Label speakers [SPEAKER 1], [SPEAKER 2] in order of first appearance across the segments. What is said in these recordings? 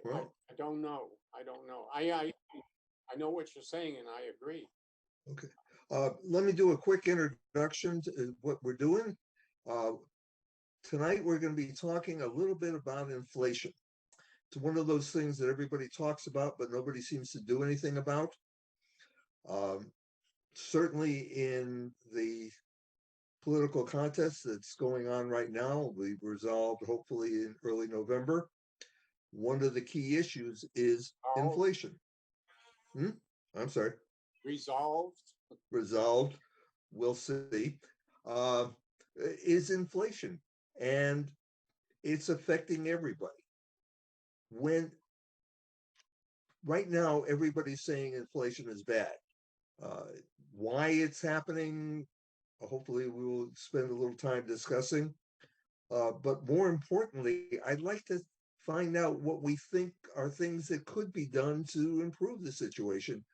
[SPEAKER 1] Well,
[SPEAKER 2] I don't know. I don't know. I know what you're saying, and I agree.
[SPEAKER 1] okay. Let me do a quick introduction to what we're doing. Uh, Tonight, we're going to be talking a little bit about inflation. It's one of those things that everybody talks about, but nobody seems to do anything about. Um, Certainly in the political contest that's going on right now, we resolved hopefully in early November. One of the key issues is inflation. I'm sorry.
[SPEAKER 2] Resolved.
[SPEAKER 1] Resolved. We'll see. Uh, is inflation, and it's affecting everybody. When right now everybody's saying inflation is bad. Uh, why it's happening, hopefully we will spend a little time discussing. But more importantly, I'd like to find out what we think are things that could be done to improve the situation,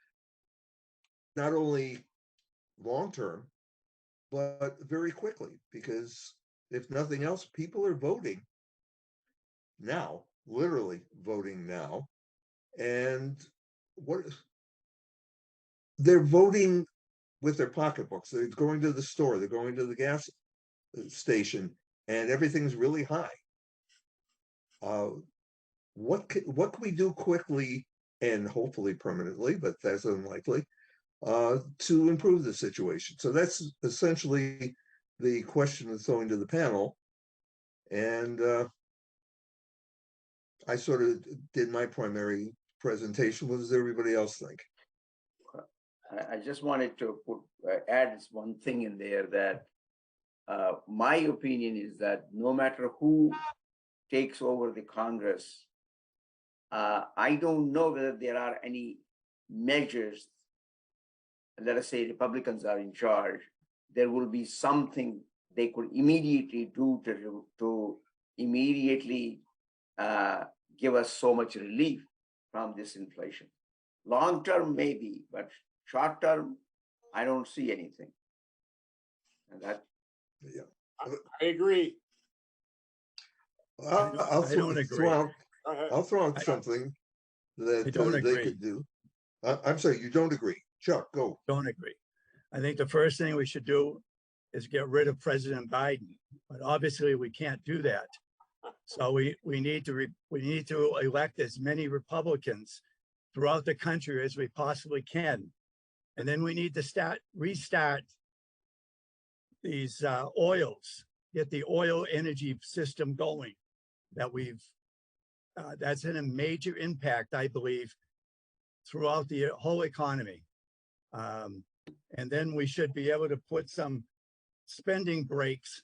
[SPEAKER 1] not only long term, but very quickly. Because if nothing else, people are voting now, literally voting now. And what they're voting with their pocketbooks. They're going to the store, they're going to the gas station, and everything's really high. What can we do quickly and hopefully permanently, but that's unlikely, to improve the situation? So that's essentially the question that's going to the panel. And I sort of did my primary presentation. What does everybody else think?
[SPEAKER 3] I just wanted to add one thing in there that my opinion is that no matter who takes over the Congress, I don't know whether there are any measures. Let us say Republicans are in charge, there will be something they could immediately do to immediately give us so much relief from this inflation. Long term, maybe, but short term, I don't see anything. And that,
[SPEAKER 1] Yeah,
[SPEAKER 2] I agree.
[SPEAKER 1] I'll throw out something that they could do. I'm sorry, you don't agree. Chuck, go.
[SPEAKER 4] Don't agree. I think the first thing we should do is get rid of President Biden, but obviously we can't do that. So we need to elect as many Republicans throughout the country as we possibly can, and then we need to restart these oils, get the oil energy system going. That's in a major impact, I believe, throughout the whole economy. And then we should be able to put some spending breaks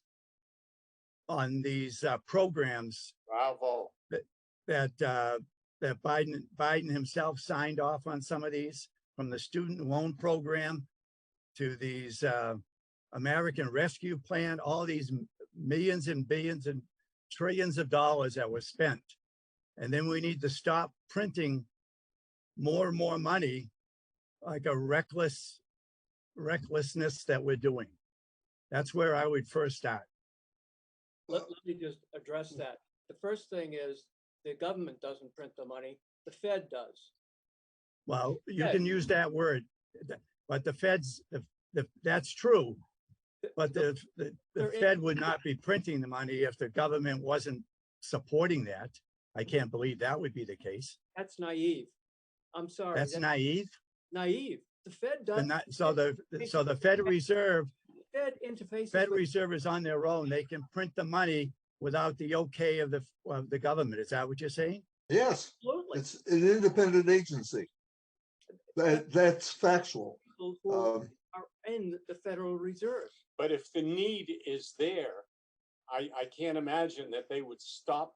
[SPEAKER 4] on these programs.
[SPEAKER 2] Bravo.
[SPEAKER 4] That Biden himself signed off on some of these, from the student loan program to these American Rescue Plan, all these millions and billions and trillions of dollars that were spent. And then we need to stop printing more and more money, like a recklessness that we're doing. That's where I would first start.
[SPEAKER 5] Let me just address that. The first thing is the government doesn't print the money, the Fed does.
[SPEAKER 4] Well, you can use that word, but the Fed's, that's true. But the Fed would not be printing the money if the government wasn't supporting that. I can't believe that would be the case.
[SPEAKER 5] That's naive. I'm sorry.
[SPEAKER 4] That's naive.
[SPEAKER 5] Naive. The Fed does.
[SPEAKER 4] So the Fed Reserve.
[SPEAKER 5] Fed interfaces.
[SPEAKER 4] Fed Reserve is on their own. They can print the money without the okay of the government. Is that what you're saying?
[SPEAKER 1] Yes.
[SPEAKER 5] Absolutely.
[SPEAKER 1] It's an independent agency. That's factual.
[SPEAKER 5] People who are in the Federal Reserve.
[SPEAKER 2] But if the need is there, I can't imagine that they would stop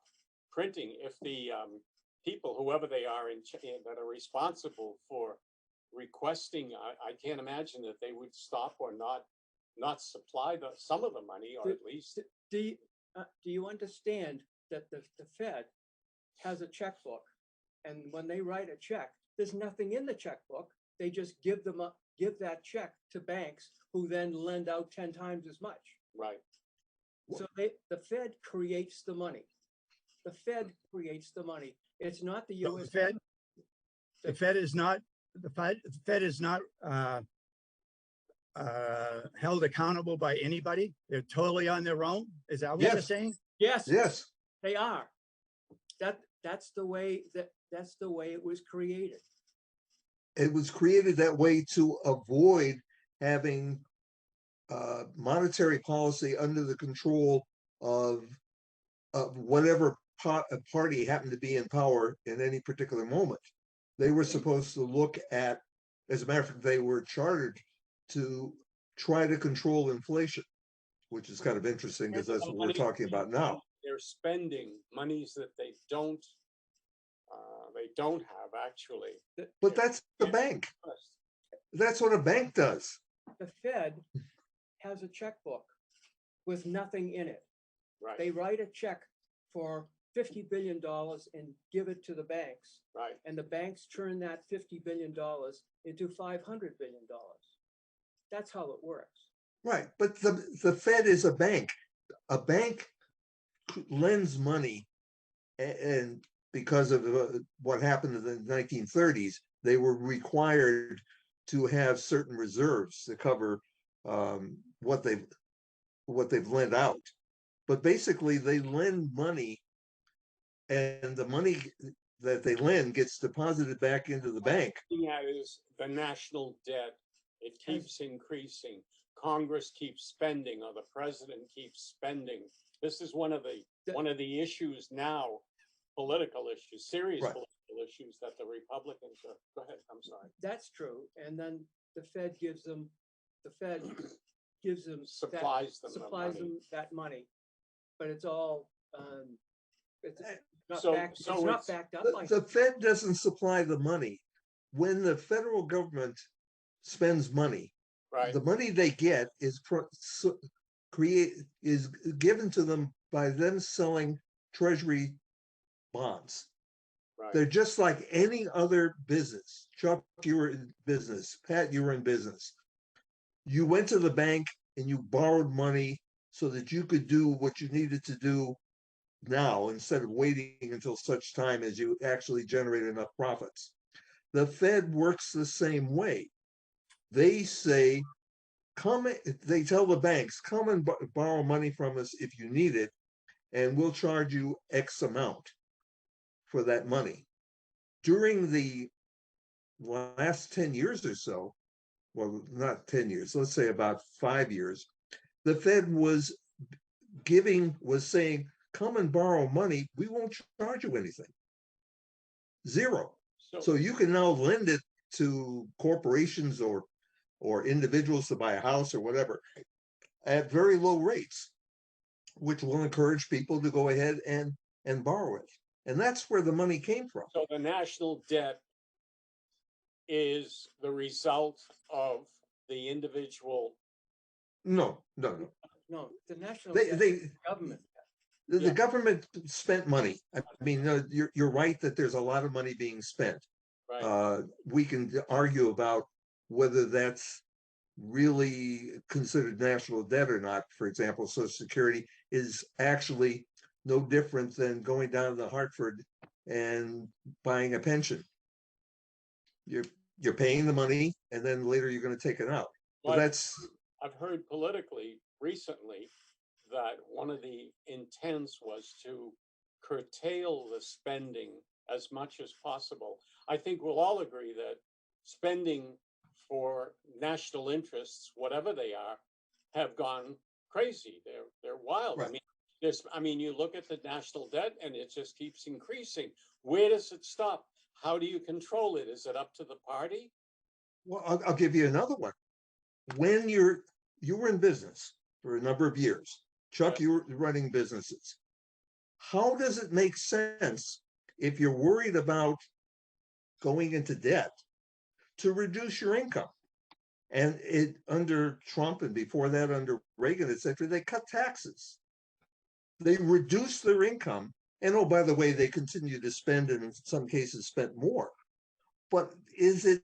[SPEAKER 2] printing if the people, whoever they are that are responsible for requesting, I can't imagine that they would stop or not supply some of the money, or at least.
[SPEAKER 5] Do you understand that the Fed has a checkbook, and when they write a check, there's nothing in the checkbook. They just give that check to banks, who then lend out 10 times as much.
[SPEAKER 2] Right.
[SPEAKER 5] So the Fed creates the money. The Fed creates the money. It's not the
[SPEAKER 4] So
[SPEAKER 5] US.
[SPEAKER 4] the Fed is not, the Fed is not held accountable by anybody. They're totally on their own. Is that what you're
[SPEAKER 1] Yes.
[SPEAKER 4] saying?
[SPEAKER 5] Yes,
[SPEAKER 1] Yes,
[SPEAKER 5] they are. That's the way it was created.
[SPEAKER 1] it was created that way to avoid having monetary policy under the control of whatever party happened to be in power in any particular moment. They were supposed to look at, as a matter of fact, they were chartered to try to control inflation, which is kind of interesting because that's what we're talking about now.
[SPEAKER 2] They're spending monies that they don't have actually.
[SPEAKER 1] But that's the bank. That's what a bank does.
[SPEAKER 5] The Fed has a checkbook with nothing in it.
[SPEAKER 2] Right,
[SPEAKER 5] They write a check for $50 billion and give it to the banks.
[SPEAKER 2] right.
[SPEAKER 5] And the banks turn that $50 billion into $500 billion. That's how it works.
[SPEAKER 1] Right. But the Fed is a bank. A bank lends money, and because of what happened in the 1930s, they were required to have certain reserves to cover what they've lent out. But basically, they lend money, and the money that they lend gets deposited back into the bank.
[SPEAKER 2] Looking at is the national debt. It keeps increasing. Congress keeps spending, or the president keeps spending. This is one of the issues now, political issues, serious
[SPEAKER 1] Right.
[SPEAKER 2] political issues that the Republicans are. Go ahead. I'm sorry.
[SPEAKER 5] That's true. And then the Fed gives them
[SPEAKER 2] Supplies them the
[SPEAKER 5] supplies
[SPEAKER 2] money.
[SPEAKER 5] them that money. But it's all it's not
[SPEAKER 2] So-
[SPEAKER 5] backed,
[SPEAKER 2] so
[SPEAKER 5] it's not
[SPEAKER 2] it's-
[SPEAKER 5] backed up by
[SPEAKER 1] The Fed doesn't supply the money. When the federal government spends money,
[SPEAKER 2] Right,
[SPEAKER 1] the money they get is given to them by them selling treasury bonds.
[SPEAKER 2] right.
[SPEAKER 1] They're just like any other business. Chuck, you were in business. Pat, you were in business. You went to the bank and you borrowed money so that you could do what you needed to do now instead of waiting until such time as you actually generate enough profits. The Fed works the same way. They say, they tell the banks, come and borrow money from us if you need it, and we'll charge you X amount for that money. During the last 10 years or so, well, not 10 years, let's say about 5 years, the Fed was saying, come and borrow money, we won't charge you anything. Zero. So you can now lend it to corporations or individuals to buy a house or whatever at very low rates, which will encourage people to go ahead and borrow it. And that's where the money came from.
[SPEAKER 2] So the national debt is the result of the individual.
[SPEAKER 1] No.
[SPEAKER 5] no, the national
[SPEAKER 1] They,
[SPEAKER 5] debt
[SPEAKER 1] they,
[SPEAKER 5] is government.
[SPEAKER 1] the
[SPEAKER 2] Yeah.
[SPEAKER 1] government spent money. I mean, you're right that there's a lot of money being spent.
[SPEAKER 2] Right,
[SPEAKER 1] We can argue about whether that's really considered national debt or not. For example, Social Security is actually no different than going down to Hartford and buying a pension. You're paying the money, and then later you're going to take it out. But that's
[SPEAKER 2] I've heard politically recently that one of the intents was to curtail the spending as much as possible. I think we'll all agree that spending for national interests, whatever they are, have gone crazy. They're wild.
[SPEAKER 1] Right.
[SPEAKER 2] I mean, you look at the national debt and it just keeps increasing. Where does it stop? How do you control it? Is it up to the party?
[SPEAKER 1] well. I'll give you another one. When you were in business for a number of years, Chuck, you were running businesses. How does it make sense if you're worried about going into debt to reduce your income? And under Trump and before that under Reagan, etc., they cut taxes. They reduced their income. And oh, by the way, they continue to spend and in some cases spent more. But is it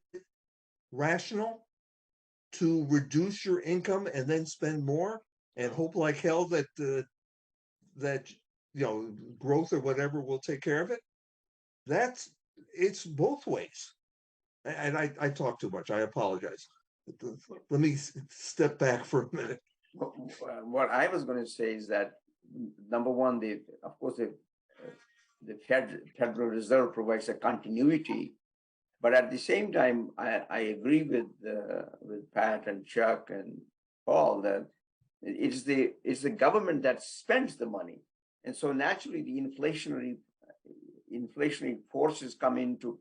[SPEAKER 1] rational to reduce your income and then spend more and hope like hell that that growth or whatever will take care of it? that's it's both ways. And I talk too much. I apologize. Let me step back for a minute.
[SPEAKER 3] What I was going to say is that number one, of course the Federal Reserve provides a continuity, but at the same time, I agree with Pat and Chuck and Paul that it's the government that spends the money, and so naturally the inflationary forces come into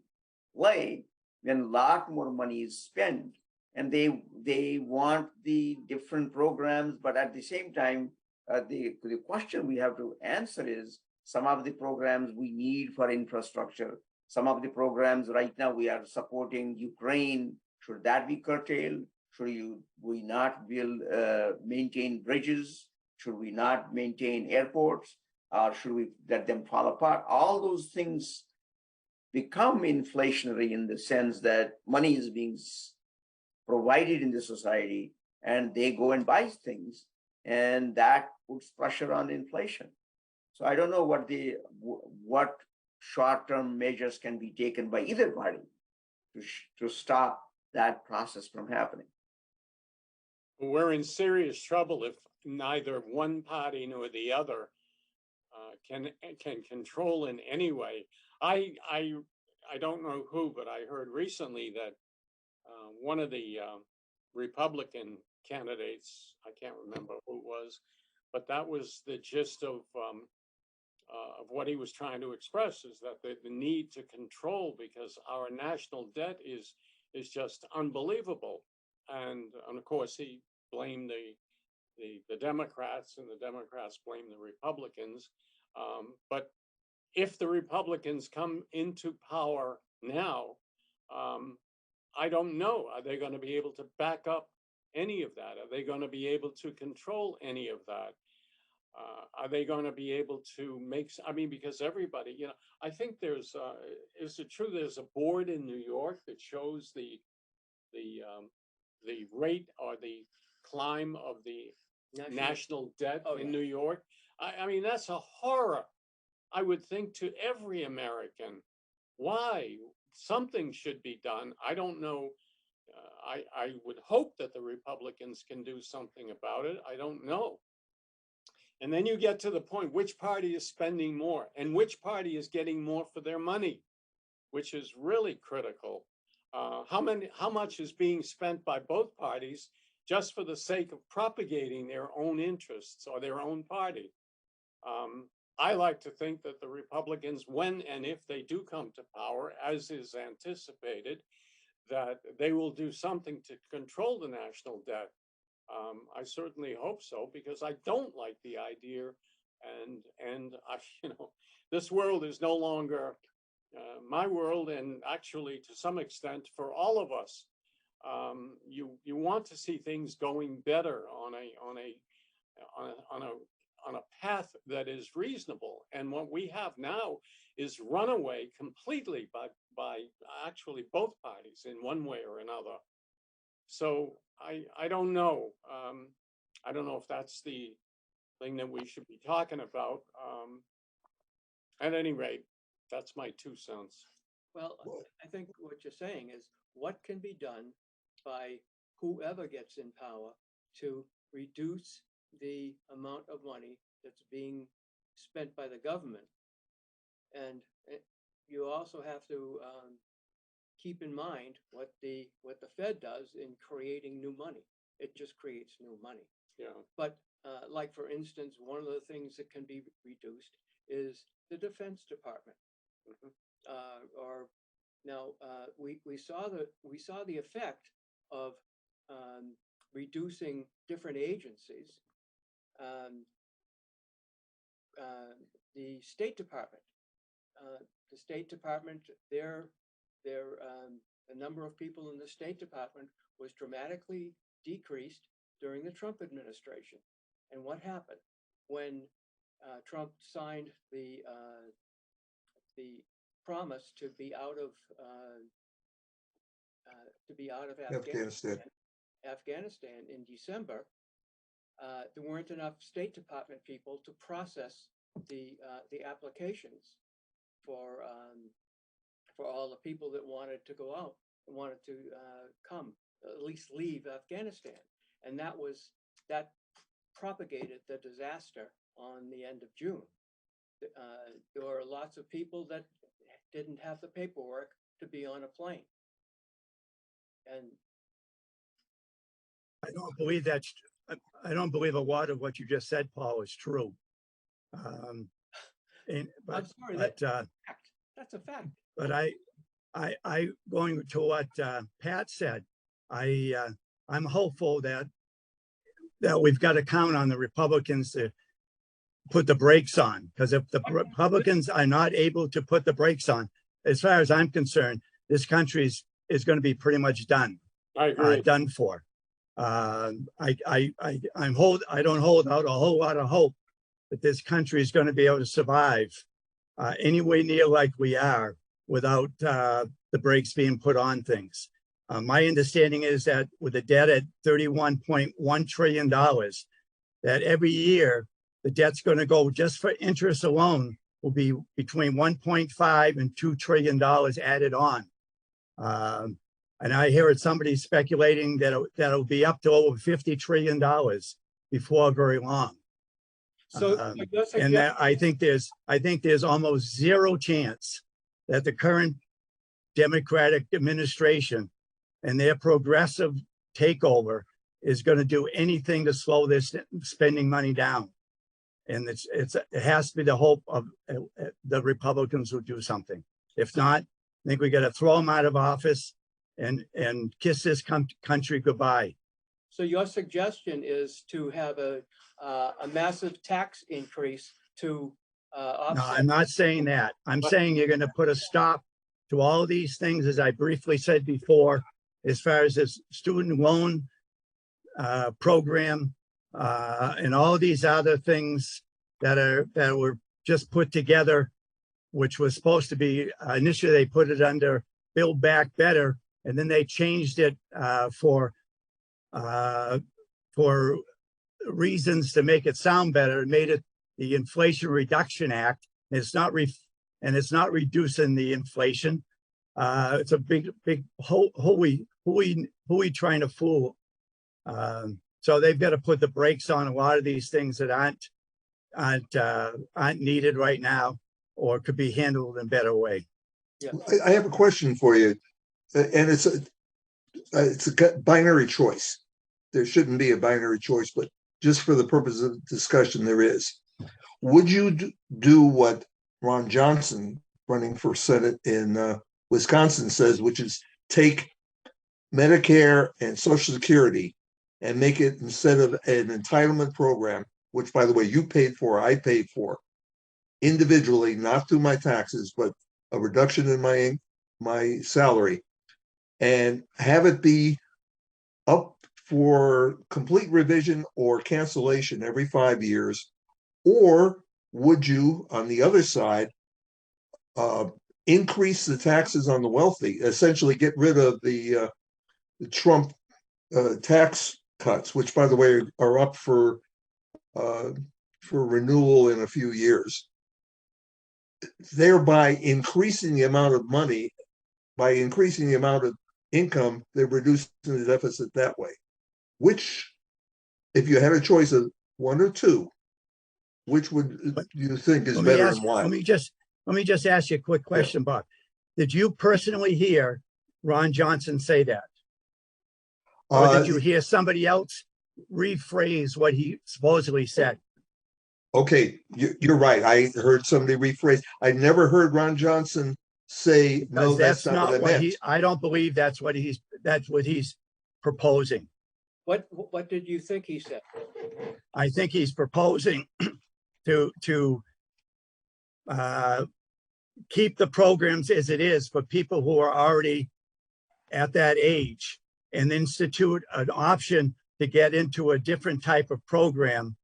[SPEAKER 3] play when a lot more money is spent, and they want the different programs, but at the same time, the question we have to answer is some of the programs we need for infrastructure, some of the programs right now we are supporting Ukraine, should that be curtailed? Should we not maintain bridges? Should we not maintain airports? Or should we let them fall apart? All those things become inflationary in the sense that money is being provided in the society and they go and buy things, and that puts pressure on inflation. So I don't know what short-term measures can be taken by either party to stop that process from happening.
[SPEAKER 2] We're in serious trouble if neither one party nor the other can control in any way. I don't know who, but I heard recently that one of the Republican candidates, I can't remember who it was, but that was the gist of what he was trying to express, is that the need to control, because our national debt is just unbelievable. And of course, he blamed the Democrats, and the Democrats blamed the Republicans. But if the Republicans come into power now, I don't know. Are they going to be able to back up any of that? Are they going to be able to control any of that? Are they going to be able to because everybody, I think is it true there's a board in New York that shows the rate or the climb of the national debt in New York? I mean, that's a horror, I would think, to every American. Why? Something should be done. I don't know. I would hope that the Republicans can do something about it. I don't know. And then you get to the point, which party is spending more and which party is getting more for their money, which is really critical. How much is being spent by both parties just for the sake of propagating their own interests or their own party? I like to think that the Republicans, when and if they do come to power, as is anticipated, that they will do something to control the national debt. I certainly hope so, because I don't like the idea, and this world is no longer my world, and actually, to some extent, for all of us, you want to see things going better on a path that is reasonable. And what we have now is runaway completely by actually both parties in one way or another. So I don't know. I don't know if that's the thing that we should be talking about. At any rate, that's my 2 cents.
[SPEAKER 5] Well, I think what you're saying is what can be done by whoever gets in power to reduce the amount of money that's being spent by the government. And you also have to keep in mind what the Fed does in creating new money. It just creates new money.
[SPEAKER 2] Yeah.
[SPEAKER 5] But like, for instance, one of the things that can be reduced is the Defense Department. We saw the effect of reducing different agencies. The State Department, the number of people in the State Department was dramatically decreased during the Trump administration. And what happened when Trump signed the promise to be out of Afghanistan in December? There weren't enough State Department people to process the applications for for all the people that wanted to go out, wanted to come, at least leave Afghanistan. And that propagated the disaster on the end of June. There were lots of people that didn't have the paperwork to be on a plane. And
[SPEAKER 4] I don't believe that's, I don't believe a lot of what you just said, Paul, is true.
[SPEAKER 5] I'm
[SPEAKER 4] But
[SPEAKER 5] sorry, that's a fact.
[SPEAKER 4] But I going to what Pat said, I'm hopeful that we've got to count on the Republicans to put the brakes on, because if the Republicans are not able to put the brakes on, as far as I'm concerned, this country is going to be pretty much done.
[SPEAKER 2] I agree.
[SPEAKER 4] Done for. I don't hold out a whole lot of hope that this country is going to be able to survive anywhere near like we are without the brakes being put on things. My understanding is that with a debt at $31.1 trillion, that every year the debt's going to go just for interest alone will be between 1.5 and $2 trillion added on. And I hear somebody speculating that it'll be up to over $50 trillion before very long.
[SPEAKER 5] So
[SPEAKER 4] and that I think there's almost zero chance that the current Democratic administration and their progressive takeover is going to do anything to slow this spending money down. And it has to be the hope of the Republicans will do something. If not, I think we got to throw them out of office and kiss this country goodbye.
[SPEAKER 5] So your suggestion is to have a massive tax increase to offset.
[SPEAKER 4] No, I'm not saying that. I'm saying you're going to put a stop to all these things, as I briefly said before, as far as this student loan program and all these other things that were just put together, which was supposed to be initially they put it under Build Back Better, and then they changed it for reasons to make it sound better, and made it the Inflation Reduction Act. It's not reducing the inflation. It's a big who we trying to fool? So they've got to put the brakes on a lot of these things that aren't needed right now, or could be handled in a better way.
[SPEAKER 5] Yeah.
[SPEAKER 1] I have a question for you, and it's a binary choice. There shouldn't be a binary choice, but just for the purpose of discussion, there is. Would you do what Ron Johnson, running for Senate in Wisconsin, says, which is take Medicare and Social Security and make it, instead of an entitlement program, which, by the way, you paid for, I paid for, individually, not through my taxes, but a reduction in my salary, and have it be up for complete revision or cancellation every 5 years? Or would you, on the other side, increase the taxes on the wealthy, essentially get rid of the Trump tax cuts, which, by the way, are up for renewal in a few years, thereby increasing the amount of money? By increasing the amount of income, they're reducing the deficit that way. Which, if you had a choice of one or two, which would you think is better and why?
[SPEAKER 4] Let me just ask you a quick question, Bob. Did you personally hear Ron Johnson say that? Or did you hear somebody else rephrase what he supposedly said?
[SPEAKER 1] Okay, you're right. I heard somebody rephrase. I never heard Ron Johnson say, no, that's not what I meant.
[SPEAKER 4] I don't believe that's what he's proposing.
[SPEAKER 5] What did you think he said?
[SPEAKER 4] I think he's proposing to keep the programs as it is for people who are already at that age, and institute an option to get into a different type of program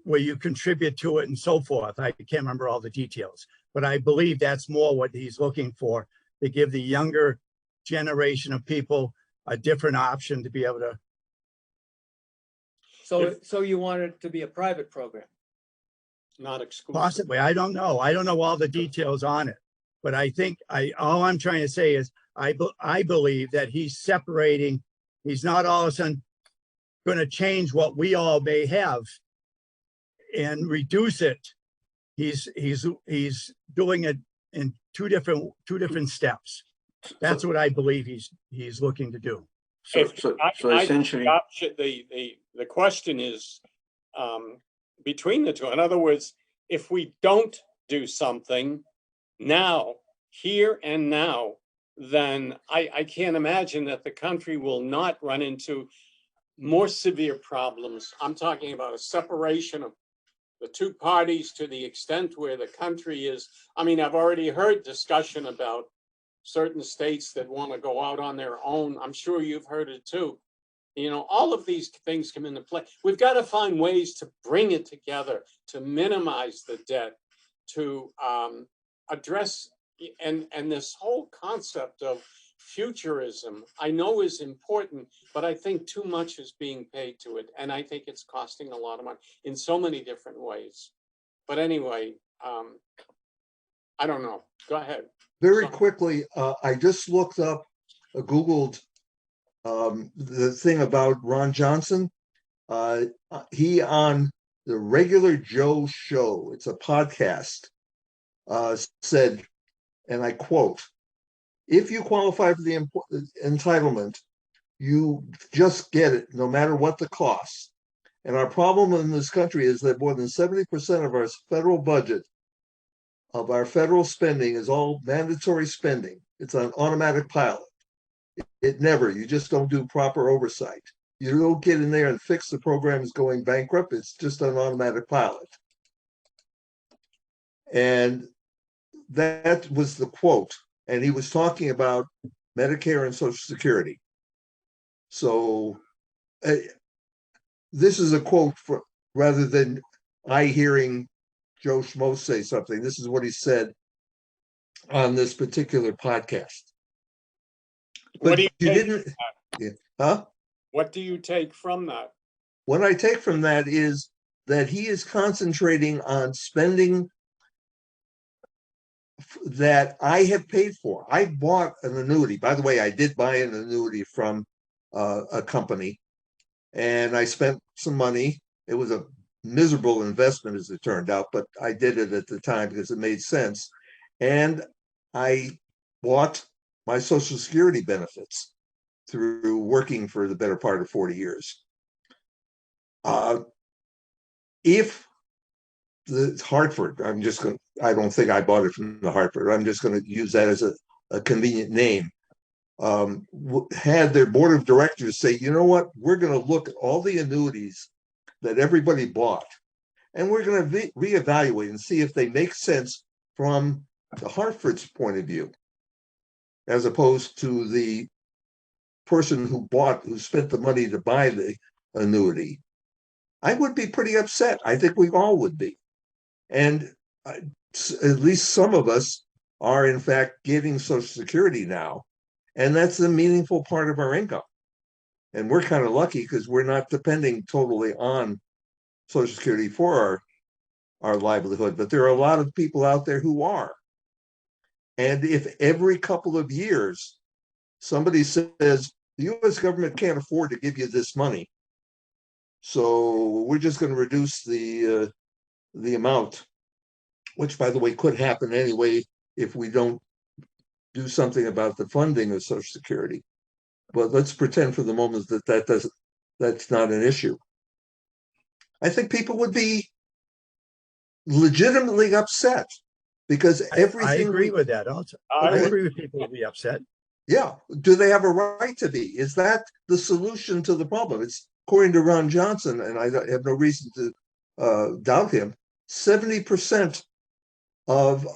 [SPEAKER 4] where you contribute to it and so forth. I can't remember all the details, but I believe that's more what he's looking for, to give the younger generation of people a different option to be able to.
[SPEAKER 5] So you want it to be a private program?
[SPEAKER 2] Not exclusive.
[SPEAKER 4] Possibly. I don't know. I don't know all the details on it. But I think all I'm trying to say is I believe that he's separating. He's not all of a sudden going to change what we all may have and reduce it. He's doing it in two different steps. That's what I believe he's looking to do.
[SPEAKER 3] So,
[SPEAKER 2] If
[SPEAKER 3] so,
[SPEAKER 2] I-
[SPEAKER 3] so
[SPEAKER 2] I-
[SPEAKER 3] essentially,
[SPEAKER 2] the question is between the two. In other words, if we don't do something now, here and now, then I can't imagine that the country will not run into more severe problems. I'm talking about a separation of the two parties to the extent where the country is. I mean, I've already heard discussion about certain states that want to go out on their own. I'm sure you've heard it too. You know, all of these things come into play. We've got to find ways to bring it together, to minimize the debt, to address, and this whole concept of futurism, I know is important, but I think too much is being paid to it. And I think it's costing a lot of money in so many different ways. But anyway, I don't know. Go ahead.
[SPEAKER 1] Very quickly, I just looked up, Googled the thing about Ron Johnson. He on the Regular Joe show, it's a podcast, said, and I quote, if you qualify for the entitlement, you just get it no matter what the cost. And our problem in this country is that more than 70% of our federal budget, of our federal spending, is all mandatory spending. It's an automatic pilot. You just don't do proper oversight. You don't get in there and fix the programs going bankrupt. It's just an automatic pilot. And that was the quote. And he was talking about Medicare and Social Security. So this is a quote rather than I hearing Joe Schmo say something. This is what he said on this particular podcast. But
[SPEAKER 2] What do you
[SPEAKER 1] didn't, huh?
[SPEAKER 2] What do you take from that?
[SPEAKER 1] What I take from that is that he is concentrating on spending that I have paid for. I bought an annuity. By the way, I did buy an annuity from a company, and I spent some money. It was a miserable investment, as it turned out, but I did it at the time because it made sense. And I bought my Social Security benefits through working for the better part of 40 years. If the Hartford, I don't think I bought it from the Hartford. I'm just going to use that as a convenient name. Had their board of directors say, you know what, we're going to look at all the annuities that everybody bought, and we're going to reevaluate and see if they make sense from the Hartford's point of view, as opposed to the person who spent the money to buy the annuity. I would be pretty upset. I think we all would be. And at least some of us are, in fact, getting Social Security now. And that's a meaningful part of our income. And we're kind of lucky because we're not depending totally on Social Security for our livelihood. But there are a lot of people out there who are. And if every couple of years somebody says, the US government can't afford to give you this money, so we're just going to reduce the amount, which, by the way, could happen anyway if we don't do something about the funding of Social Security. But let's pretend for the moment that that's not an issue. I think people would be legitimately upset because everything.
[SPEAKER 4] I agree with that also. I agree with people would be upset.
[SPEAKER 1] Yeah. Do they have a right to be? Is that the solution to the problem? It's according to Ron Johnson, and I have no reason to doubt him. 70% of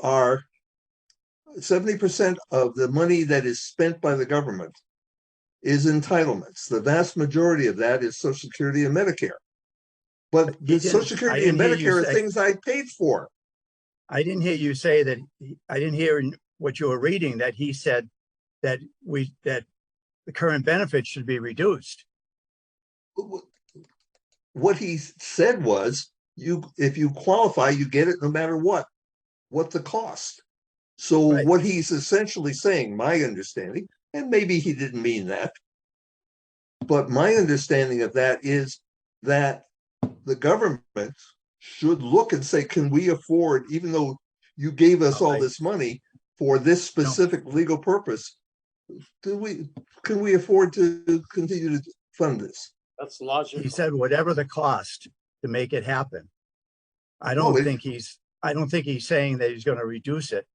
[SPEAKER 1] 70% of the money that is spent by the government is entitlements. The vast majority of that is Social Security and Medicare. But the Social Security and Medicare are things I paid for.
[SPEAKER 4] I didn't hear you say that. I didn't hear in what you were reading that he said that the current benefits should be reduced.
[SPEAKER 1] What he said was, if you qualify, you get it no matter what the cost. So
[SPEAKER 4] Right.
[SPEAKER 1] what he's essentially saying, my understanding, and maybe he didn't mean that, but my understanding of that is that the government should look and say, can we afford, even though you gave us all this money for this specific legal purpose, can we afford to continue to fund this?
[SPEAKER 2] That's
[SPEAKER 4] He
[SPEAKER 2] logical.
[SPEAKER 4] said whatever the cost to make it happen. I don't think he's saying that he's going to reduce it.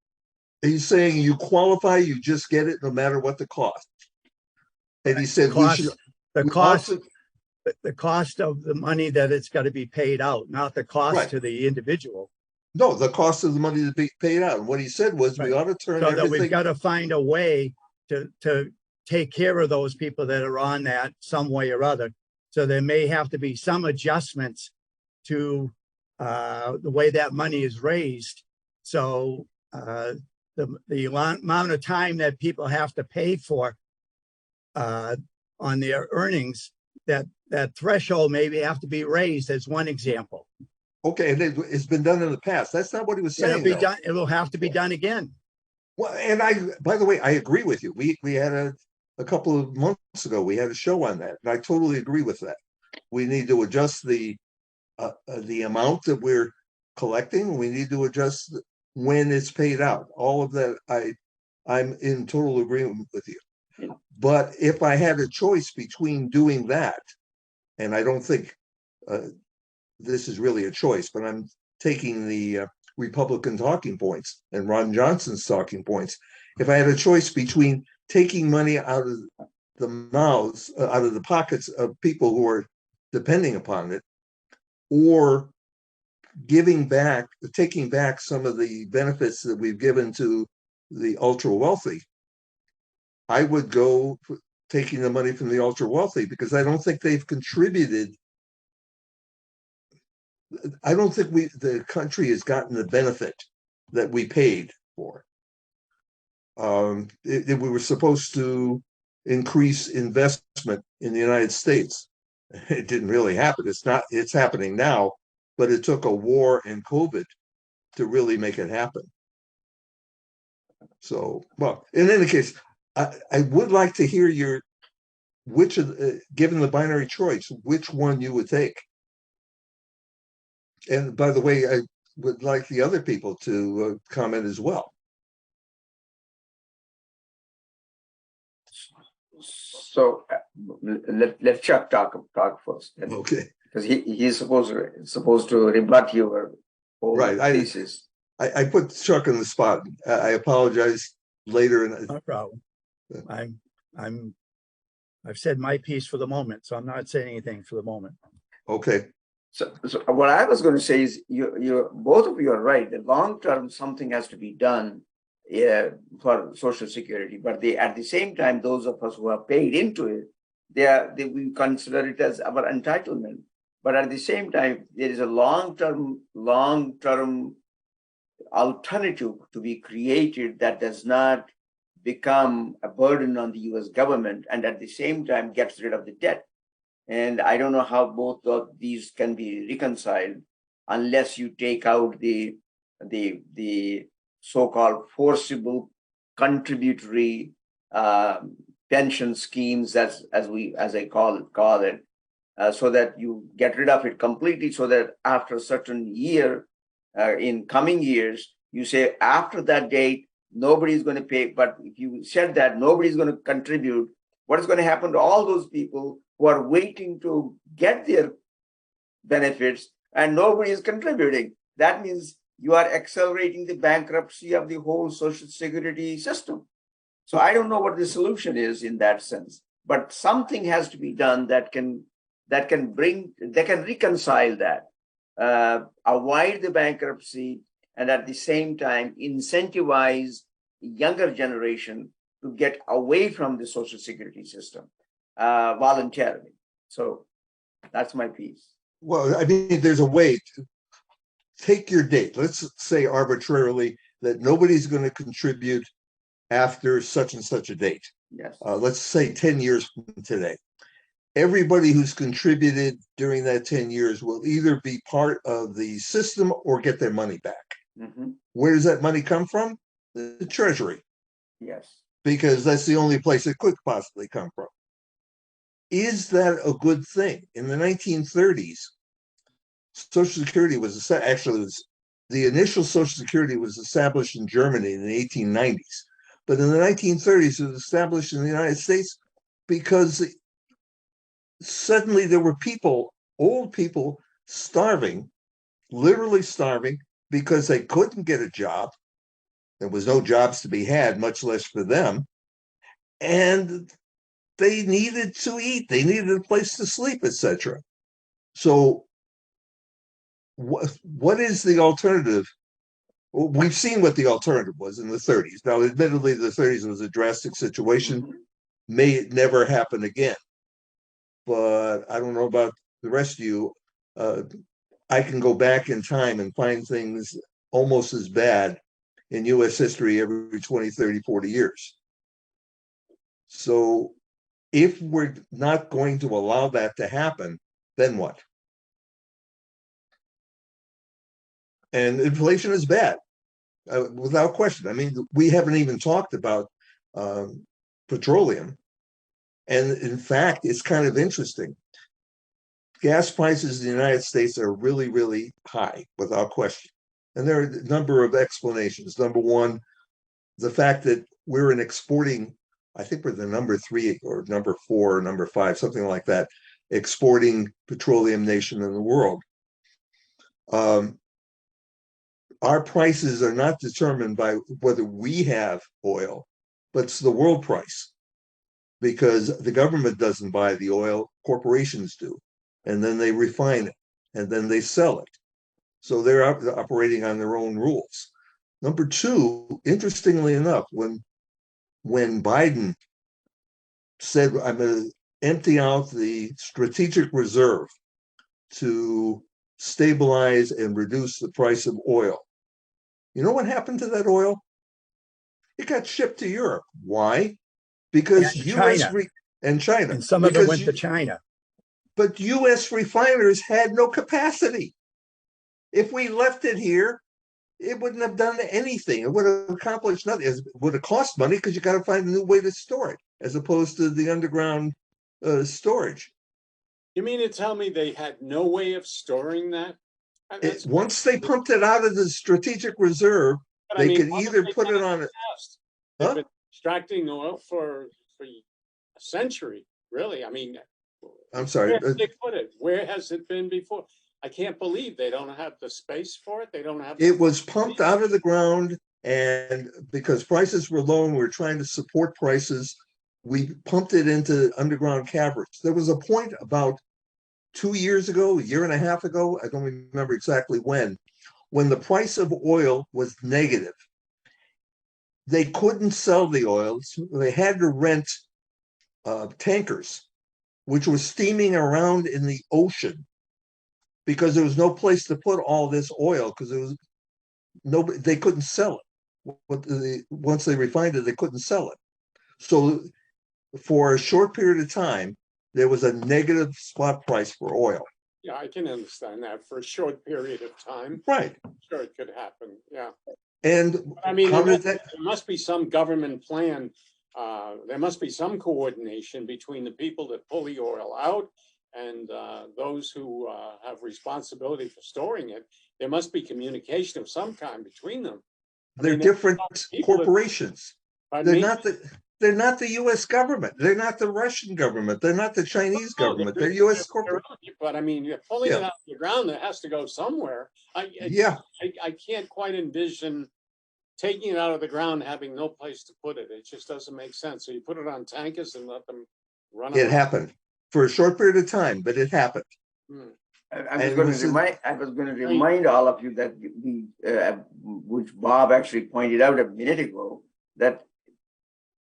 [SPEAKER 1] He's saying you qualify, you just get it no matter what the cost. And he said
[SPEAKER 4] The cost of the money that it's got to be paid out, not the cost to the individual.
[SPEAKER 1] No, the cost of the money to be paid out. And what he said was we ought to turn
[SPEAKER 4] so that we've got to find a way to take care of those people that are on that some way or other. So there may have to be some adjustments to the way that money is raised. So the amount of time that people have to pay for on their earnings, that threshold maybe have to be raised as one example.
[SPEAKER 1] Okay, and it's been done in the past. That's not what he was saying.
[SPEAKER 4] It will have to be done again.
[SPEAKER 1] Well, and by the way, I agree with you. We had a couple of months ago, we had a show on that, and I totally agree with that. We need to adjust the amount that we're collecting. We need to adjust when it's paid out. All of that, I'm in total agreement with you. But if I had a choice between doing that, and I don't think this is really a choice, but I'm taking the Republican talking points and Ron Johnson's talking points. If I had a choice between taking money out of the mouths, out of the pockets of people who are depending upon it, or taking back some of the benefits that we've given to the ultra wealthy, I would go taking the money from the ultra wealthy, because I don't think they've contributed. I don't think the country has gotten the benefit that we paid for. We were supposed to increase investment in the United States. It didn't really happen. It's happening now, but it took a war and COVID to really make it happen. So, well, in any case, I would like to hear given the binary choice, which one you would take. And by the way, I would like the other people to comment as well.
[SPEAKER 3] So let Chuck talk first.
[SPEAKER 1] Okay.
[SPEAKER 3] Because he's supposed to rebut your whole thesis.
[SPEAKER 1] I put Chuck on the spot. I apologize later.
[SPEAKER 4] No problem. I've said my piece for the moment, so I'm not saying anything for the moment.
[SPEAKER 1] Okay.
[SPEAKER 3] So what I was going to say is, you both of you are right. The long term, something has to be done for Social Security, but at the same time, those of us who are paid into it, we consider it as our entitlement. But at the same time, there is a long term alternative to be created that does not become a burden on the U.S. government, and at the same time gets rid of the debt. And I don't know how both of these can be reconciled unless you take out the so-called forcible contributory pension schemes, as I call it, so that you get rid of it completely, so that after a certain year, in coming years, you say after that date, nobody's going to pay. But if you said that nobody's going to contribute, what is going to happen to all those people who are waiting to get their benefits and nobody is contributing? That means you are accelerating the bankruptcy of the whole Social Security system. So I don't know what the solution is in that sense, but something has to be done that can reconcile that, avoid the bankruptcy, and at the same time incentivize the younger generation to get away from the Social Security system voluntarily. So that's my piece.
[SPEAKER 1] Well, I mean, there's a way to take your date. Let's say arbitrarily that nobody's going to contribute after such and such a date.
[SPEAKER 3] Yes.
[SPEAKER 1] Let's say 10 years from today. Everybody who's contributed during that 10 years will either be part of the system or get their money back.
[SPEAKER 3] Mm-hmm.
[SPEAKER 1] Where does that money come from? The Treasury,
[SPEAKER 3] Yes.
[SPEAKER 1] because that's the only place it could possibly come from. Is that a good thing? In the 1930s, Social Security was actually the initial Social Security was established in Germany in the 1890s, but in the 1930s it was established in the United States because suddenly there were people, old people, starving, literally starving, because they couldn't get a job. There was no jobs to be had, much less for them, and they needed to eat. They needed a place to sleep, etc. So what is the alternative? Well, we've seen what the alternative was in the 30s. Now, admittedly, the 30s was a drastic situation.
[SPEAKER 3] Mhm.
[SPEAKER 1] May it never happen again. But I don't know about the rest of you. I can go back in time and find things almost as bad in US history every 20, 30, 40 years. So if we're not going to allow that to happen, then what? And inflation is bad, without question. I mean, we haven't even talked about petroleum. And in fact, it's kind of interesting. Gas prices in the United States are really, really high, without question. And there are a number of explanations. Number one, the fact that we're in exporting, I think we're the number 3 or number 4 or number 5, something like that, exporting petroleum nation in the world. Our prices are not determined by whether we have oil, but it's the world price, because the government doesn't buy the oil, corporations do, and then they refine it, and then they sell it. So they're operating on their own rules. Number two, interestingly enough, when Biden said, I'm going to empty out the strategic reserve to stabilize and reduce the price of oil, you know what happened to that oil? It got shipped to Europe. Why? Because
[SPEAKER 4] And
[SPEAKER 1] U.S.
[SPEAKER 4] China.
[SPEAKER 1] And China.
[SPEAKER 4] And some of it went to China.
[SPEAKER 1] But U.S. refiners had no capacity. If we left it here, it wouldn't have done anything. It would have accomplished nothing. It would have cost money because you got to find a new way to store it, as opposed to the underground storage.
[SPEAKER 2] You mean to tell me they had no way of storing that?
[SPEAKER 1] Once they pumped it out of the strategic reserve,
[SPEAKER 2] But I
[SPEAKER 1] they
[SPEAKER 2] mean,
[SPEAKER 1] could
[SPEAKER 2] what have
[SPEAKER 1] either
[SPEAKER 2] they
[SPEAKER 1] put
[SPEAKER 2] done
[SPEAKER 1] it
[SPEAKER 2] in
[SPEAKER 1] on
[SPEAKER 2] the
[SPEAKER 1] it.
[SPEAKER 2] past? They've
[SPEAKER 1] Huh?
[SPEAKER 2] been extracting oil for a century, really. I mean,
[SPEAKER 1] I'm sorry.
[SPEAKER 2] where did they put it? Where has it been before? I can't believe they don't have the space for it. They don't have.
[SPEAKER 1] It was pumped out of the ground, and because prices were low and we were trying to support prices, we pumped it into underground caverns. There was a point about 2 years ago, a year and a half ago, I don't remember exactly when the price of oil was negative. They couldn't sell the oil. So they had to rent tankers, which were steaming around in the ocean because there was no place to put all this oil because there was nobody. They couldn't sell it. Once they refined it, they couldn't sell it. So for a short period of time, there was a negative spot price for oil.
[SPEAKER 2] Yeah, I can understand that for a short period of time.
[SPEAKER 1] Right.
[SPEAKER 2] Sure, it could happen. Yeah.
[SPEAKER 1] And
[SPEAKER 2] But I mean,
[SPEAKER 1] how
[SPEAKER 2] there
[SPEAKER 1] did that?
[SPEAKER 2] must be some government plan. There must be some coordination between the people that pull the oil out and those who have responsibility for storing it. There must be communication of some kind between them.
[SPEAKER 1] They're
[SPEAKER 2] mean,
[SPEAKER 1] different
[SPEAKER 2] people that-
[SPEAKER 1] corporations.
[SPEAKER 2] Pardon
[SPEAKER 1] They're
[SPEAKER 2] me?
[SPEAKER 1] not the U.S. government. They're not the Russian government. They're not the Chinese
[SPEAKER 2] No,
[SPEAKER 1] government. They're U.S. corporate.
[SPEAKER 2] But I mean, you're pulling it
[SPEAKER 1] Yeah.
[SPEAKER 2] out of the ground, it has to go somewhere.
[SPEAKER 1] Yeah.
[SPEAKER 2] I can't quite envision taking it out of the ground, having no place to put it. It just doesn't make sense. So you put it on tankers and let them run
[SPEAKER 1] It
[SPEAKER 2] around.
[SPEAKER 1] happened for a short period of time, but it happened.
[SPEAKER 2] Hmm.
[SPEAKER 3] I was going to remind all of you that which Bob actually pointed out a minute ago, that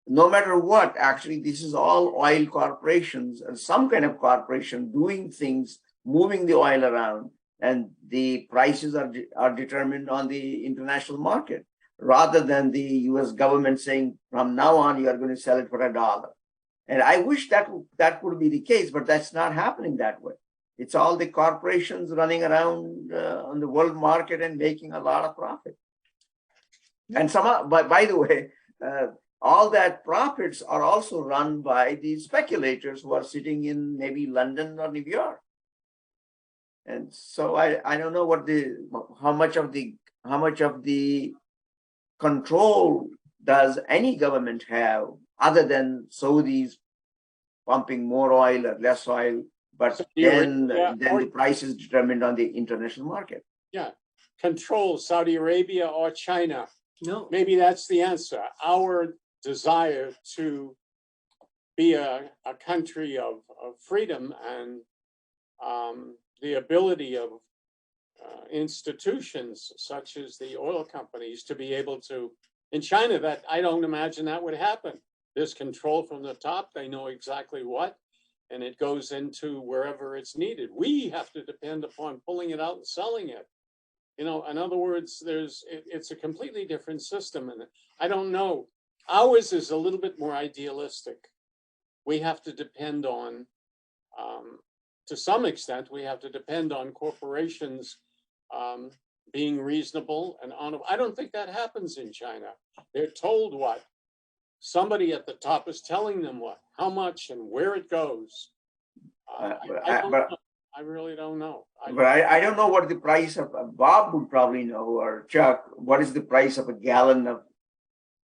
[SPEAKER 3] no matter what, actually, this is all oil corporations and some kind of corporation doing things, moving the oil around, and the prices are determined on the international market, rather than the U.S. government saying, from now on, you are going to sell it for $1. And I wish that would be the case, but that's not happening that way. It's all the corporations running around on the world market and making a lot of profit. And by the way, all that profits are also run by the speculators who are sitting in maybe London or New York. And so I don't know how much of the control does any government have other than Saudis pumping more oil or less oil, but then the price is determined on the international market.
[SPEAKER 2] Yeah, control Saudi Arabia or China.
[SPEAKER 5] No,
[SPEAKER 2] Maybe that's the answer. Our desire to be a country of freedom and the ability of institutions such as the oil companies to be able to, in China, that I don't imagine that would happen. There's control from the top. They know exactly what, and it goes into wherever it's needed. We have to depend upon pulling it out and selling it. You know, in other words, it's a completely different system. And I don't know, ours is a little bit more idealistic. We have to depend on, to some extent, we have to depend on corporations being reasonable and honorable. I don't think that happens in China. They're told what. Somebody at the top is telling them what, how much and where it goes. I really don't know.
[SPEAKER 3] But I don't know what the price of, Bob would probably know, or Chuck, what is the price of a gallon of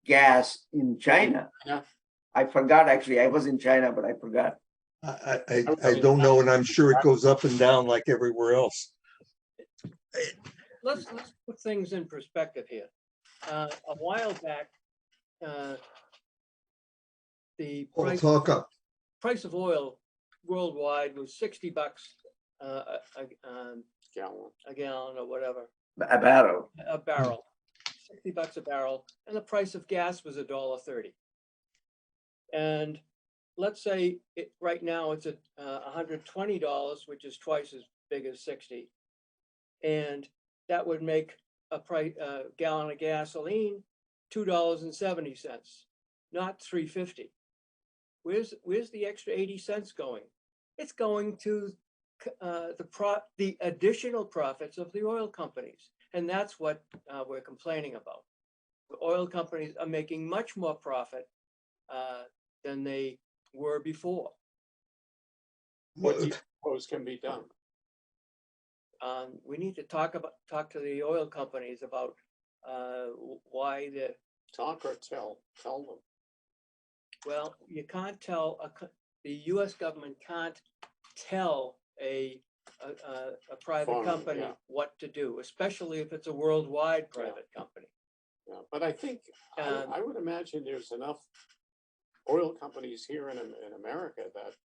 [SPEAKER 3] gas in China?
[SPEAKER 2] Yeah.
[SPEAKER 3] I forgot, actually. I was in China, but I forgot.
[SPEAKER 1] I don't know, and I'm sure it goes up and down like everywhere else.
[SPEAKER 5] let's put things in perspective here. A while back, the price of oil worldwide was $60 a gallon or whatever.
[SPEAKER 3] A barrel.
[SPEAKER 5] A barrel. $60 a barrel, and the price of gas was $1.30. And let's say right now it's at $120, which is twice as big as 60, and that would make a gallon of gasoline $2.70, not $3.50. Where's the extra 80 cents going? It's going to the additional profits of the oil companies, and that's what we're complaining about. The oil companies are making much more profit than they were before.
[SPEAKER 2] What do you suppose can be done?
[SPEAKER 5] We need to talk to the oil companies about why the
[SPEAKER 2] talk or tell them.
[SPEAKER 5] Well, you can't tell the U.S. government can't tell a private company what to do, especially if it's a worldwide private company.
[SPEAKER 2] Yeah, but I think I would imagine there's enough oil companies here in America that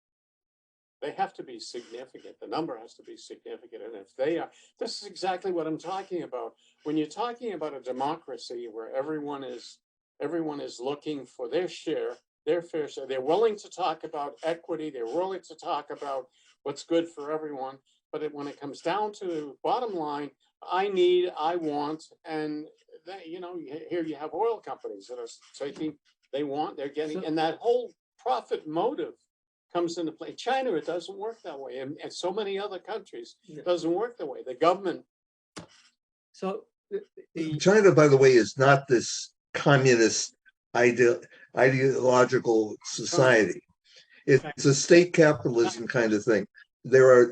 [SPEAKER 2] they have to be significant. The number has to be significant, and if they are, this is exactly what I'm talking about. When you're talking about a democracy where everyone is looking for their share, their fair share, they're willing to talk about equity, they're willing to talk about what's good for everyone. But when it comes down to bottom line, I want, and here you have oil companies that are taking, they're getting, and that whole profit motive comes into play. China, it doesn't work that way, and so many other countries, it doesn't work that way. The government.
[SPEAKER 5] So
[SPEAKER 1] China, by the way, is not this communist ideological society. It's a state capitalism kind of thing. There's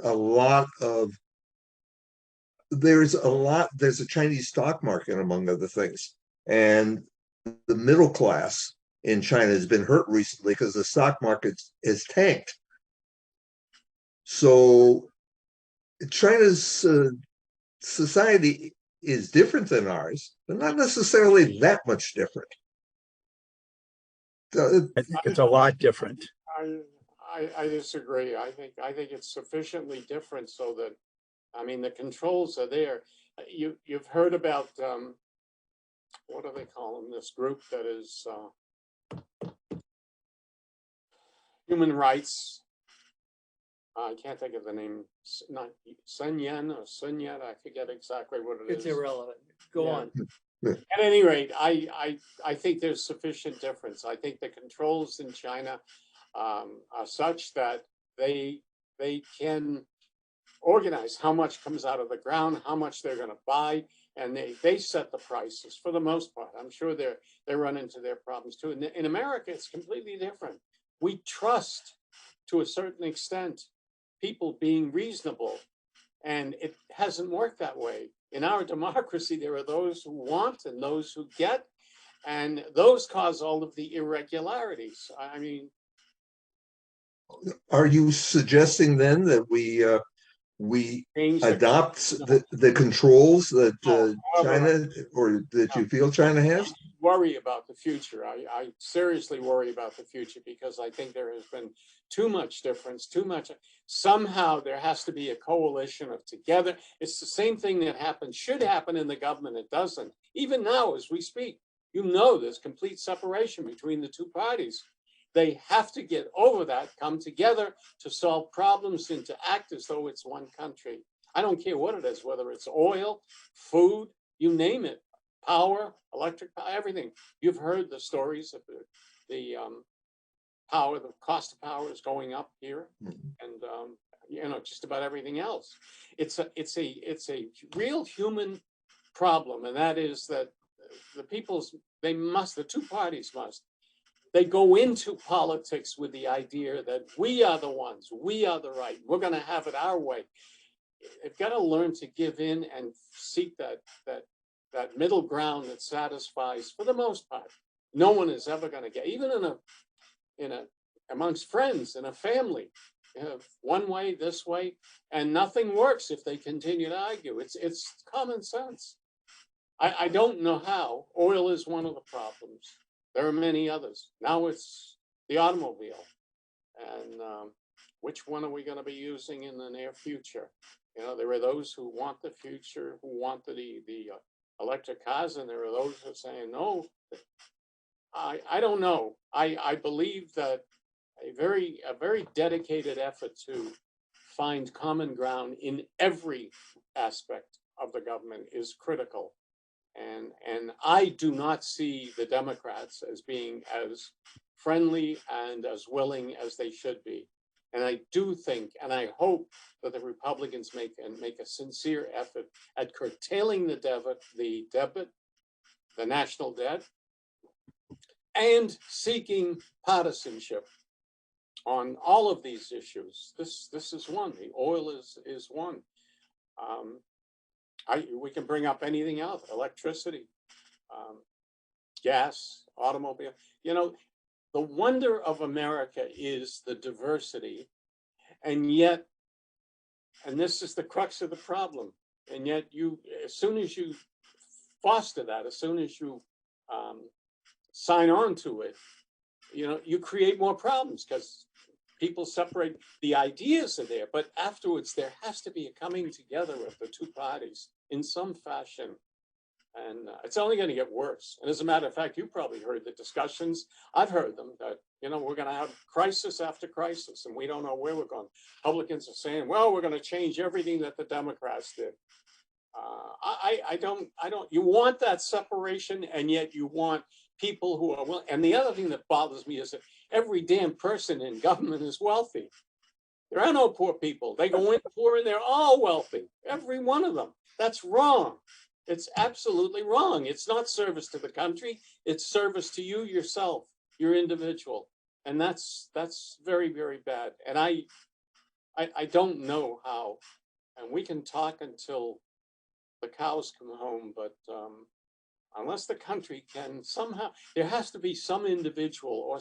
[SPEAKER 1] a Chinese stock market, among other things. And the middle class in China has been hurt recently because the stock market is tanked. So China's society is different than ours, but not necessarily that much different.
[SPEAKER 4] I think it's a lot different.
[SPEAKER 2] I disagree. I think it's sufficiently different so that, I mean, the controls are there. You've heard about what do they call them? This group that is human rights. I can't think of the name. Not Sun Yen or Sun Yat. I forget exactly what it is.
[SPEAKER 5] It's irrelevant. Go on.
[SPEAKER 2] At any rate, I think there's sufficient difference. I think the controls in China are such that they can organize how much comes out of the ground, how much they're going to buy. and they set the prices for the most part. I'm sure they run into their problems too. In America, it's completely different. We trust, to a certain extent, people being reasonable, and it hasn't worked that way. In our democracy, there are those who want and those who get, and those cause all of the irregularities. I mean,
[SPEAKER 1] Are you suggesting then that we
[SPEAKER 2] change
[SPEAKER 1] adopt the controls that
[SPEAKER 2] however,
[SPEAKER 1] China, or that you feel China has?
[SPEAKER 2] worry about the future. I seriously worry about the future because I think there has been too much difference, too much. Somehow there has to be a coalition of together. It's the same thing that happened, should happen in the government. It doesn't. Even now, as we speak, you know, there's complete separation between the two parties. They have to get over that, come together to solve problems and to act as though it's one country. I don't care what it is, whether it's oil, food, you name it, power, electric power, everything. You've heard the stories of the power, the cost of power is going up here, and you know, just about everything else. It's a real human problem, and that is that the two parties must. They go into politics with the idea that we are the ones, we are the right, we're going to have it our way. They've got to learn to give in and seek that middle ground that satisfies, for the most part. No one is ever going to get, even amongst friends in a family, you have one way, this way, and nothing works if they continue to argue. It's common sense. I don't know how. Oil is one of the problems. There are many others. Now it's the automobile, and which one are we going to be using in the near future? You know, there are those who want the future, who want the electric cars, and there are those who are saying no. I don't know. I believe that a very dedicated effort to find common ground in every aspect of the government is critical. And I do not see the Democrats as being as friendly and as willing as they should be. And I do think, and I hope, that the Republicans make a sincere effort at curtailing the national debt, and seeking partisanship on all of these issues. This is one. The oil is one. We can bring up anything else: electricity, gas, automobile. You know, the wonder of America is the diversity, and yet, and this is the crux of the problem. And yet, as soon as you foster that, as soon as you sign on to it, you know, you create more problems because people separate. The ideas are there, but afterwards there has to be a coming together of the two parties in some fashion, and it's only going to get worse. And as a matter of fact, you probably heard the discussions. I've heard them, that, you know, we're going to have crisis after crisis, and we don't know where we're going. Republicans are saying, well, we're going to change everything that the Democrats did. I don't. You want that separation, and yet you want people who are willing. And the other thing that bothers me is that every damn person in government is wealthy. There are no poor people. They go in poor and they're all wealthy. Every one of them. That's wrong. It's absolutely wrong. It's not service to the country. It's service to you yourself, your individual. And that's very, very bad. And I don't know how. And we can talk until the cows come home, but unless the country can somehow, there has to be some individual or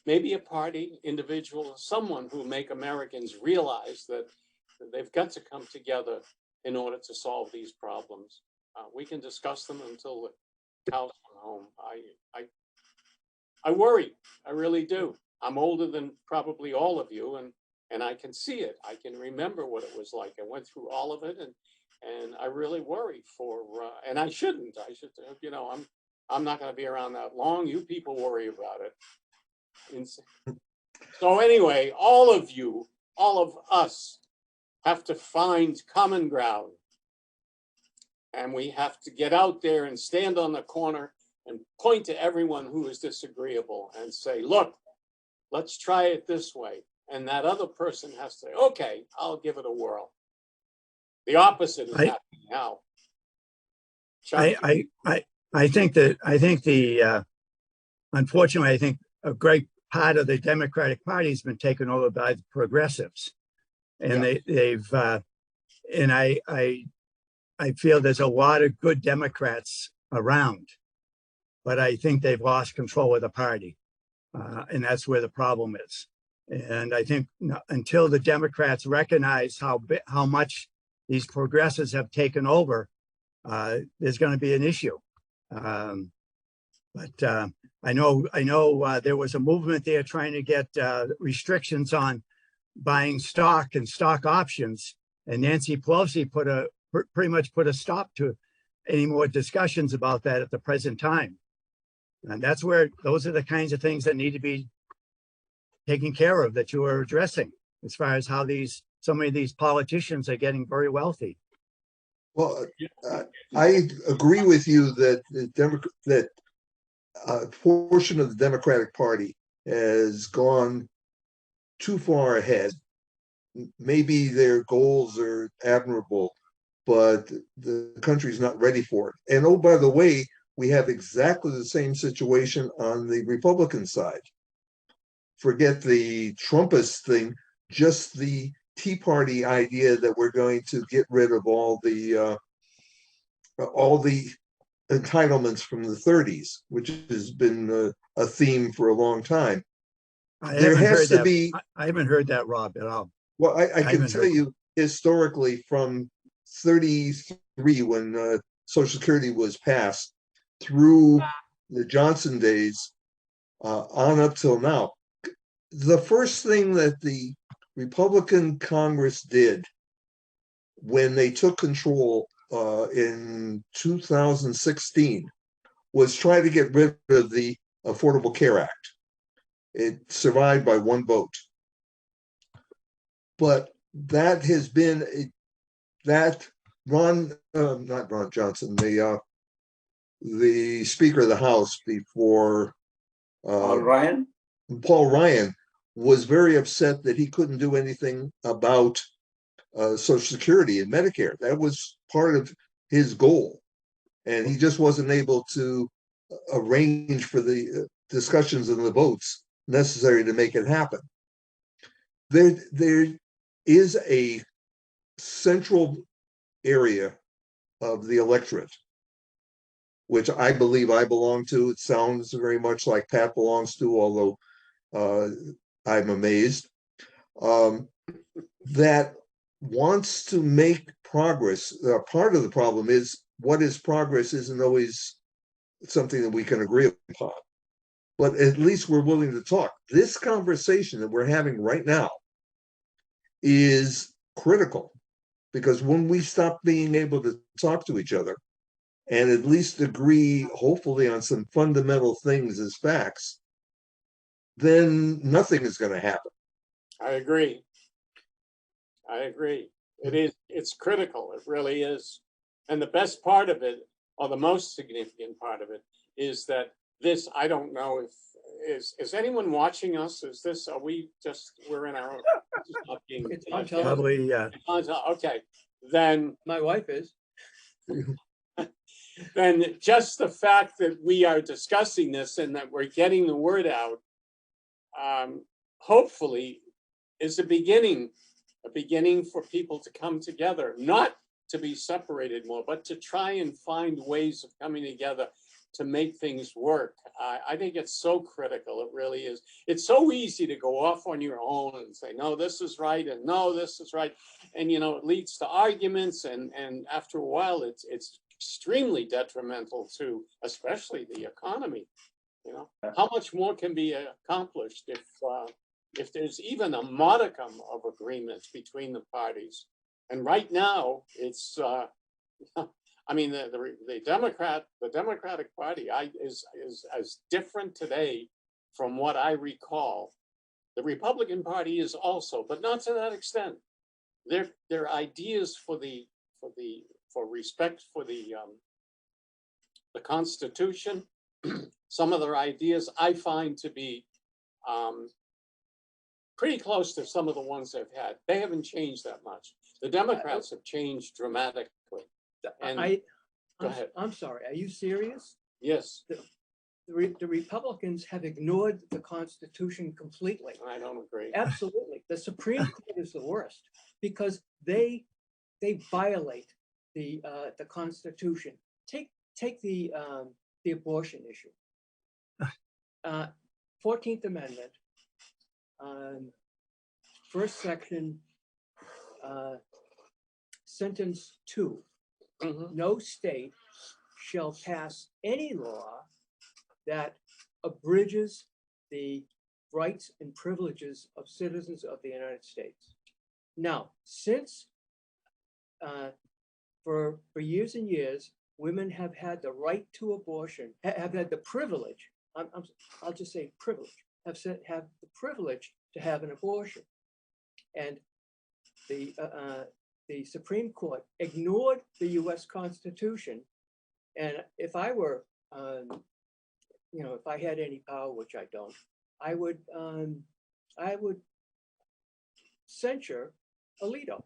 [SPEAKER 2] maybe a party, individual, someone who make Americans realize that they've got to come together in order to solve these problems. We can discuss them until the cows come home. I worry, I really do. I'm older than probably all of you, and I can see it. I can remember what it was like. I went through all of it, and I really worry and I shouldn't. I should, you know, I'm not going to be around that long. You people worry about it. So anyway, all of us have to find common ground, and we have to get out there and stand on the corner and point to everyone who is disagreeable and say, look, let's try it this way. And that other person has to say, okay, I'll give it a whirl. The opposite is happening now. Chuck,
[SPEAKER 4] I think the unfortunately, I think a great part of the Democratic Party has been taken over by the progressives, and
[SPEAKER 2] Yeah.
[SPEAKER 4] they've and I feel there's a lot of good Democrats around, but I think they've lost control of the party, and that's where the problem is. And I think until the Democrats recognize how much these progressives have taken over, there's going to be an issue. But I know there was a movement there trying to get restrictions on buying stock and stock options, and Nancy Pelosi pretty much put a stop to any more discussions about that at the present time. And that's where those are the kinds of things that need to be taken care of that you are addressing, as far as how some of these politicians are getting very wealthy.
[SPEAKER 1] Well, I agree with you that that a portion of the Democratic Party has gone too far ahead. Maybe their goals are admirable, but the country's not ready for it. And oh, by the way, we have exactly the same situation on the Republican side. Forget the Trumpist thing, just the Tea Party idea that we're going to get rid of all the entitlements from the 30s, which has been a theme for a long time.
[SPEAKER 4] I
[SPEAKER 1] There
[SPEAKER 4] haven't
[SPEAKER 1] has
[SPEAKER 4] heard
[SPEAKER 1] to
[SPEAKER 4] that.
[SPEAKER 1] be.
[SPEAKER 4] I haven't heard that, Rob, at all.
[SPEAKER 1] Well, I can
[SPEAKER 4] haven't
[SPEAKER 1] tell
[SPEAKER 4] heard
[SPEAKER 1] you historically from 33 when Social Security was passed through the Johnson days on up till now. The first thing that the Republican Congress did when they took control in 2016 was try to get rid of the Affordable Care Act. It survived by one vote. But that has been that not Ron Johnson, the Speaker of the House before
[SPEAKER 3] Ryan?
[SPEAKER 1] Paul Ryan was very upset that he couldn't do anything about Social Security and Medicare. That was part of his goal, and he just wasn't able to arrange for the discussions and the votes necessary to make it happen. There is a central area of the electorate, which I believe I belong to. It sounds very much like Pat belongs to, although I'm amazed, that wants to make progress. Part of the problem is what is progress isn't always something that we can agree upon, but at least we're willing to talk. This conversation that we're having right now is critical, because when we stop being able to talk to each other and at least agree, hopefully, on some fundamental things as facts, then nothing is going to happen.
[SPEAKER 2] I agree. It's critical. It really is. And the best part of it, or the most significant part of it, is that I don't know if, is anyone watching us? We're in our own, not being
[SPEAKER 5] It's on television.
[SPEAKER 4] Probably,
[SPEAKER 2] okay. Then
[SPEAKER 5] My wife is.
[SPEAKER 2] then just the fact that we are discussing this and that we're getting the word out, hopefully is a beginning for people to come together, not to be separated more, but to try and find ways of coming together to make things work. I think it's so critical. It really is. It's so easy to go off on your own and say, no, this is right, and no, this is right. And, it leads to arguments. And after a while, it's extremely detrimental to, especially the economy. How much more can be accomplished if there's even a modicum of agreement between the parties? And right now, it's I mean, the Democratic Party is as different today from what I recall. The Republican Party is also, but not to that extent. Their ideas for respect for the Constitution, some of their ideas I find to be pretty close to some of the ones they've had. They haven't changed that much. The Democrats have changed dramatically. And Go ahead.
[SPEAKER 5] I'm sorry, are you serious?
[SPEAKER 2] Yes,
[SPEAKER 5] The Republicans have ignored the Constitution completely.
[SPEAKER 2] I don't agree.
[SPEAKER 5] Absolutely. The Supreme Court is the worst because they violate the Constitution. Take the abortion issue. 14th Amendment, first section, sentence 2.
[SPEAKER 2] Mhm.
[SPEAKER 5] No state shall pass any law that abridges the rights and privileges of citizens of the United States. Now, since for years and years, women have had the right to abortion, have had the privilege, I'll just say privilege, have the privilege to have an abortion. And the Supreme Court ignored the US Constitution. And if I were, if I had any power, which I don't, I would censure Alito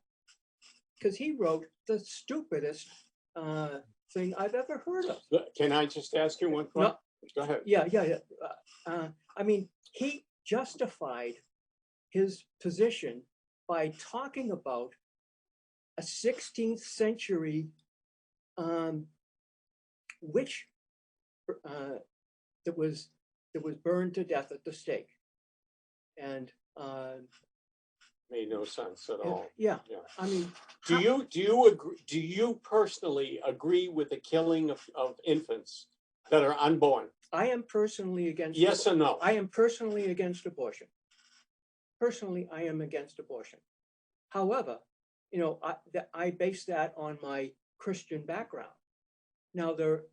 [SPEAKER 5] because he wrote the stupidest thing I've ever heard of.
[SPEAKER 2] Can I just ask you one question? Go ahead.
[SPEAKER 5] Yeah. I mean, he justified his position by talking about a 16th century witch that was burned to death at the stake, and
[SPEAKER 2] Made no sense at all.
[SPEAKER 5] yeah.
[SPEAKER 2] Yeah.
[SPEAKER 5] I mean,
[SPEAKER 2] Do you agree? Do you personally agree with the killing of infants that are unborn?
[SPEAKER 5] I am personally against.
[SPEAKER 2] Yes or no?
[SPEAKER 5] I am personally against abortion. Personally, I am against abortion. However, I base that on my Christian background. Now, there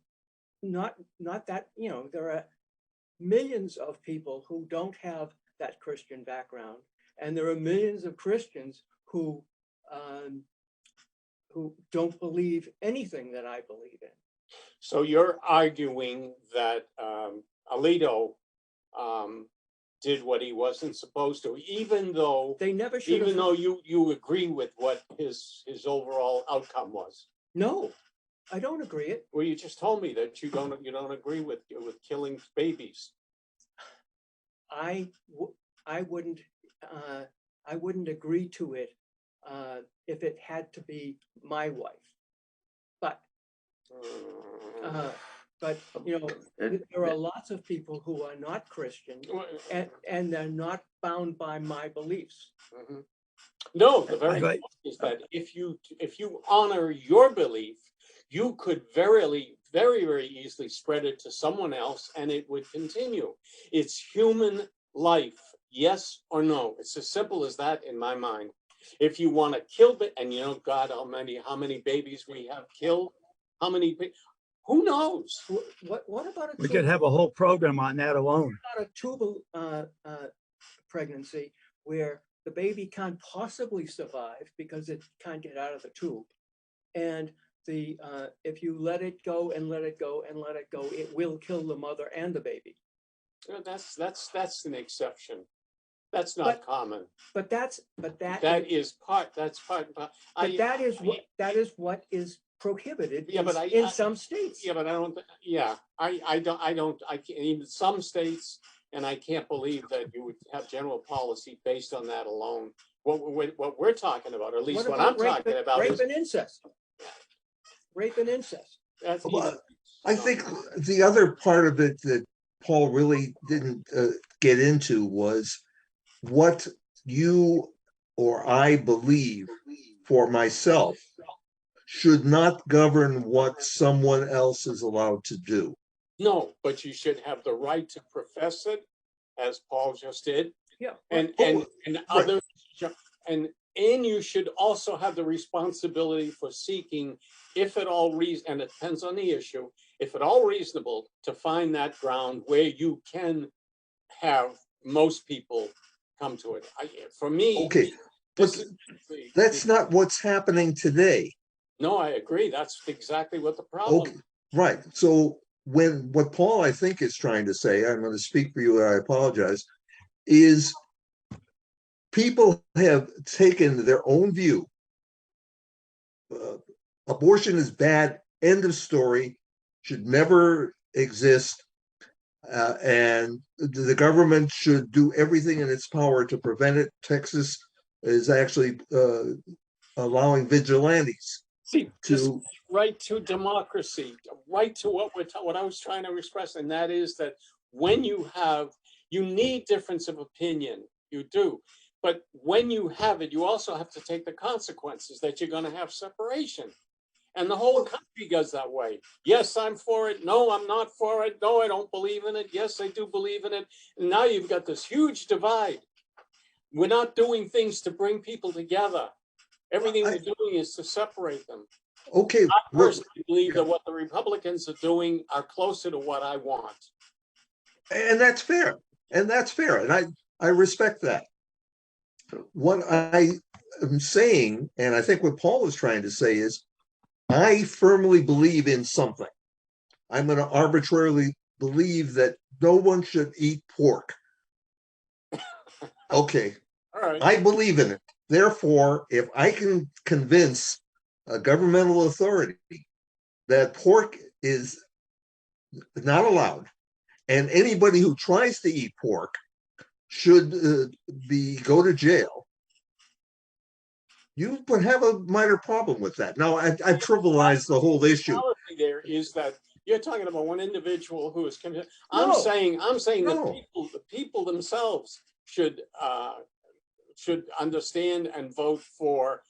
[SPEAKER 5] are millions of people who don't have that Christian background, and there are millions of Christians who don't believe anything that I believe in.
[SPEAKER 2] So you're arguing that Alito did what he wasn't supposed to, even though
[SPEAKER 5] They never should have.
[SPEAKER 2] even though you agree with what his overall outcome was.
[SPEAKER 5] No, I don't agree it.
[SPEAKER 2] Well, you just told me that you don't agree with killing babies.
[SPEAKER 5] I wouldn't agree to it if it had to be my wife. But there are lots of people who are not Christian and they're not bound by my beliefs.
[SPEAKER 2] Mhm. No, the very
[SPEAKER 4] Right.
[SPEAKER 2] point is that if you honor your belief, you could very, very easily spread it to someone else and it would continue. It's human life, yes or no. It's as simple as that in my mind. If you want to kill it, and God, how many babies we have killed, who knows?
[SPEAKER 5] What about
[SPEAKER 4] We could have a whole program on that alone.
[SPEAKER 5] a tubal pregnancy where the baby can't possibly survive because it can't get out of the tube, and if you let it go and let it go and let it go, it will kill the mother and the baby.
[SPEAKER 2] That's an exception. That's not common.
[SPEAKER 5] But that
[SPEAKER 2] That's part.
[SPEAKER 5] But that is what is prohibited in some states.
[SPEAKER 2] Yeah, but I don't. Yeah, I don't. I can't, in some states, and I can't believe that you would have general policy based on that alone. What we're talking about, or at least what I'm talking about,
[SPEAKER 5] rape
[SPEAKER 2] is
[SPEAKER 5] and incest. Rape and incest.
[SPEAKER 2] That's
[SPEAKER 1] Well, I think the other part of it that Paul really didn't get into was what you or I believe for myself should not govern what someone else is allowed to do.
[SPEAKER 2] no, but you should have the right to profess it, as Paul just did.
[SPEAKER 5] Yeah.
[SPEAKER 2] And others, and you should also have the responsibility for seeking, if at all reason, and it depends on the issue, if at all reasonable, to find that ground where you can have most people come to it. For me,
[SPEAKER 1] Okay, but that's not what's happening today.
[SPEAKER 2] No, I agree. That's exactly what the problem.
[SPEAKER 1] Okay, right. So what Paul, I think, is trying to say, I'm going to speak for you, I apologize, is people have taken their own view. Abortion is bad End of story. Should never exist. And the government should do everything in its power to prevent it. Texas is actually allowing vigilantes
[SPEAKER 2] See, this
[SPEAKER 1] to.
[SPEAKER 2] right to democracy, right to what I was trying to express, and that is that when you need difference of opinion, you do. But when you have it, you also have to take the consequences that you're going to have separation. And the whole country goes that way. Yes, I'm for it. No, I'm not for it. No, I don't believe in it. Yes, I do believe in it. And now you've got this huge divide. We're not doing things to bring people together. Everything we're doing is to separate them.
[SPEAKER 1] Okay.
[SPEAKER 2] I personally believe that what the Republicans are doing are closer to what I want.
[SPEAKER 1] And that's fair. And I respect that. What I am saying, and I think what Paul is trying to say is, I firmly believe in something. I'm going to arbitrarily believe that no one should eat pork. Okay.
[SPEAKER 2] All right.
[SPEAKER 1] I believe in it. Therefore, if I can convince a governmental authority that pork is not allowed, and anybody who tries to eat pork should go to jail, you would have a minor problem with that. Now, I trivialized the whole issue.
[SPEAKER 2] The there is that you're talking about one individual who is committed.
[SPEAKER 1] No.
[SPEAKER 2] I'm saying
[SPEAKER 1] No.
[SPEAKER 2] that the people themselves should understand and vote for,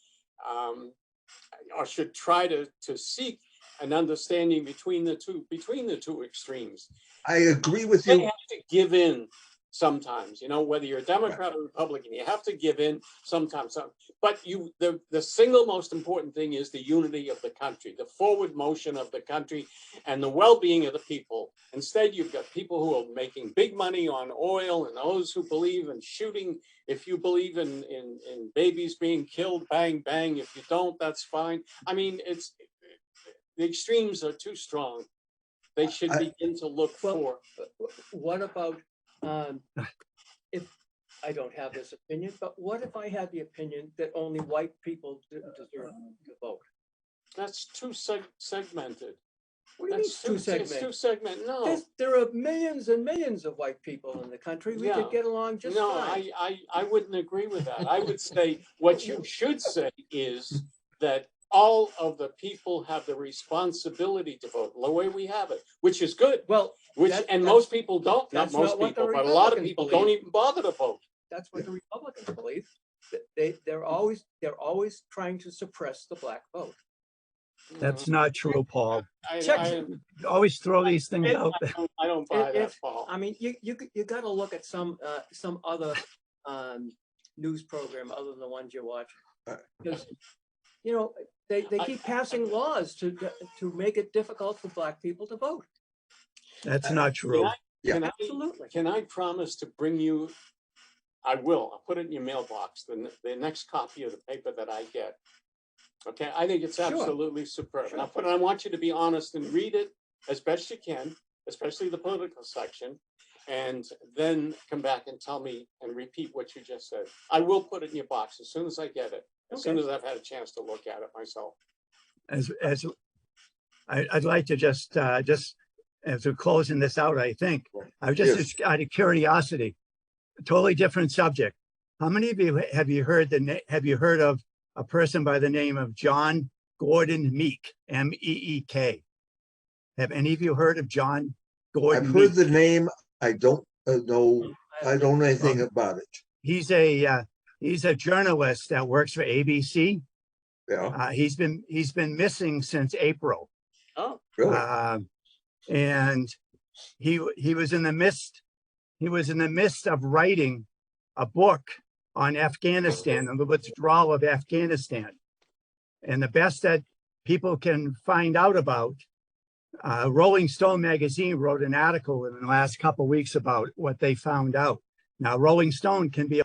[SPEAKER 2] or should try to seek an understanding between the two extremes.
[SPEAKER 1] I agree with
[SPEAKER 2] They
[SPEAKER 1] you.
[SPEAKER 2] have to give in sometimes, whether you're a Democrat or Republican, you have to give in sometimes. But the single most important thing is the unity of the country, the forward motion of the country, and the well-being of the people. Instead, you've got people who are making big money on oil, and those who believe in shooting. If you believe in babies being killed, bang, bang. If you don't, that's fine. I mean, the extremes are too strong. They should begin to look for.
[SPEAKER 5] What about if I don't have this opinion, but what if I had the opinion that only white people deserve to vote?
[SPEAKER 2] That's too segmented.
[SPEAKER 5] What do you mean too segmented?
[SPEAKER 2] It's too segmented. No.
[SPEAKER 5] There are millions and millions of white people in the country. We could get along just fine.
[SPEAKER 2] I wouldn't agree with that. I would say what you should say is that all of the people have the responsibility to vote the way we have it, which is good.
[SPEAKER 5] Well,
[SPEAKER 2] most people don't. Not most people, but a lot of people don't even bother to vote.
[SPEAKER 5] That's what the Republicans believe. They're always trying to suppress the black vote.
[SPEAKER 4] That's not true, Paul.
[SPEAKER 2] I
[SPEAKER 4] Always throw these things out there.
[SPEAKER 2] I don't buy that, Paul.
[SPEAKER 5] I mean, you got to look at some other news program other than the ones you watch, because they keep passing laws to make it difficult for black people to vote.
[SPEAKER 4] That's not true.
[SPEAKER 5] Absolutely.
[SPEAKER 2] Can I promise to bring you? I will. I'll put it in your mailbox. The next copy of the paper that I get. Okay, I think it's absolutely superb.
[SPEAKER 5] Sure.
[SPEAKER 2] And I want you to be honest and read it as best you can, especially the political section, and then come back and tell me and repeat what you just said. I will put it in your box as soon as I get it, as soon as I've had a chance to look at it myself.
[SPEAKER 4] As I'd like to just as we're closing this out, I think I just out of curiosity, a totally different subject. How many of you have you heard of a person by the name of John Gordon Meek, M-E-E-K? Have any of you heard of John Gordon?
[SPEAKER 1] I've heard the name. I don't know. I don't know anything about it.
[SPEAKER 4] He's a journalist that works for ABC.
[SPEAKER 1] Yeah.
[SPEAKER 4] He's been missing since April.
[SPEAKER 2] Oh,
[SPEAKER 1] really?
[SPEAKER 4] And he was in the midst of writing a book on Afghanistan and the withdrawal of Afghanistan. And the best that people can find out about, Rolling Stone magazine wrote an article in the last couple of weeks about what they found out. Now, Rolling Stone can be